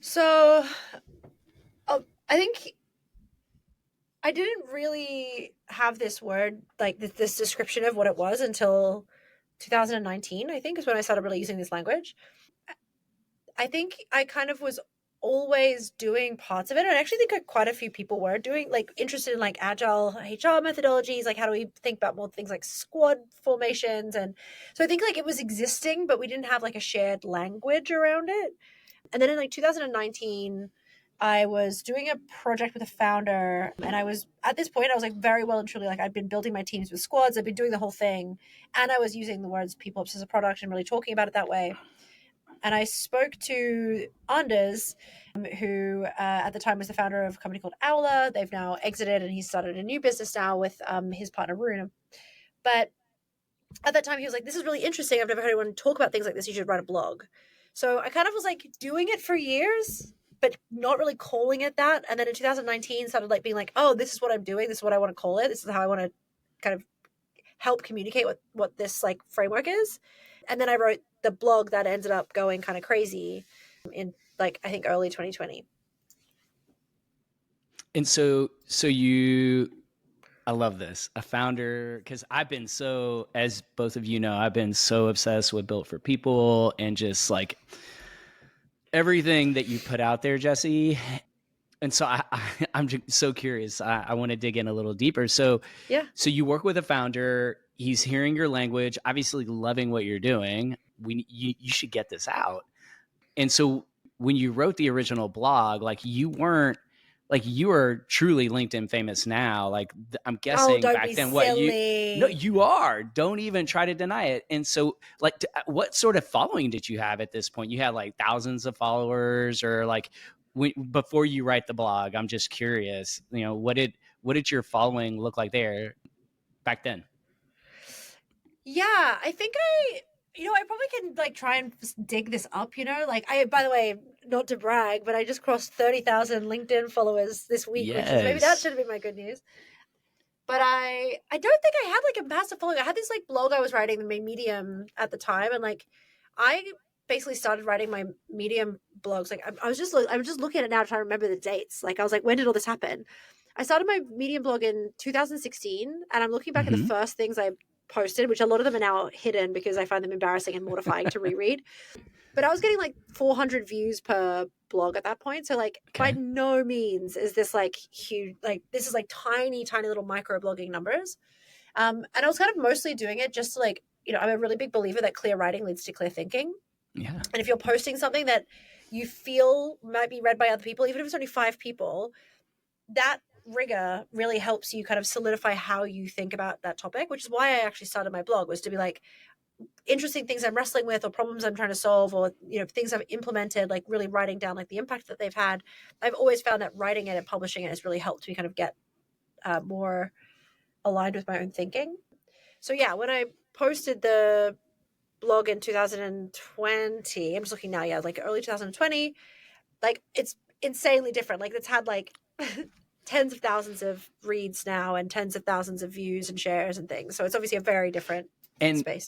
So I think I didn't really have this word, like this description of what it was until 2019, I think, is when I started really using this language. I think I kind of was always doing parts of it. And I actually think quite a few people were doing, like, interested in like agile HR methodologies, like how do we think about more things like squad formations. And so I think like it was existing, but we didn't have like a shared language around it. And then in like 2019, I was doing a project with a founder, and I was at this point, I was like very well and truly like I'd been building my teams with squads, I'd been doing the whole thing, and I was using the words people obsessed as a product and really talking about it that way. And I spoke to Anders, who at the time was the founder of a company called Owler. They've now exited, and he's started a new business now with his partner Runa. But at that time, he was like, "This is really interesting. I've never heard anyone talk about things like this. You should write a blog." So I kind of was like doing it for years, but not really calling it that. And then in 2019, started like being like, "Oh, this is what I'm doing. This is what I want to call it. This is how I want to kind of help communicate what this like framework is." And then I wrote the blog that ended up going kind of crazy in like I think early 2020. And so you, I love this, a founder, because I've been so, as both of you know, I've been so obsessed with Built for People and just like everything that you put out there, Jessie. And so I'm just so curious. I want to dig in a little deeper. So, Yeah. so you work with a founder. He's hearing your language, obviously loving what you're doing. You should get this out. And so when you wrote the original blog, like you weren't, like you are truly LinkedIn famous now. Like I'm Oh, guessing don't back be then, what you, no, silly. you are. Don't even try to deny it. And so, like, what sort of following did you have at this point? You had like thousands of followers, or like before you write the blog? I'm just curious. You know, what did your following look like there back then? Yeah, I think I probably can like try and dig this up, like by the way, not to brag, but I just crossed 30,000 LinkedIn followers this week, which is maybe that Yes. should have been my good news. But I don't think I had like a massive following. I had this like blog I was writing, the main Medium at the time, and like I basically started writing my Medium blogs. Like I'm just looking at it now trying to remember the dates. Like I was like, when did all this happen? I started my Medium blog in 2016, and I'm looking back at the Mm-hmm. first things I posted, which a lot of them are now hidden because I find them embarrassing and mortifying to reread. But I was getting like 400 views per blog at that point. So like by Okay. no means is this like huge, like this is like tiny, tiny little micro blogging numbers. And I was kind of mostly doing it just to like, I'm a really big believer that clear writing leads to clear thinking. Yeah. And if you're posting something that you feel might be read by other people, even if it's only 5 people, that rigor really helps you kind of solidify how you think about that topic, which is why I actually started my blog, was to be like, interesting things I'm wrestling with or problems I'm trying to solve, or things I've implemented, like really writing down like the impact that they've had. I've always found that writing it and publishing it has really helped me kind of get more aligned with my own thinking. So yeah, when I posted the blog in 2020, I'm just looking now, yeah, like early 2020, like it's insanely different. Like it's had like tens of thousands of reads now and tens of thousands of views and shares and things. So it's obviously a very different And space.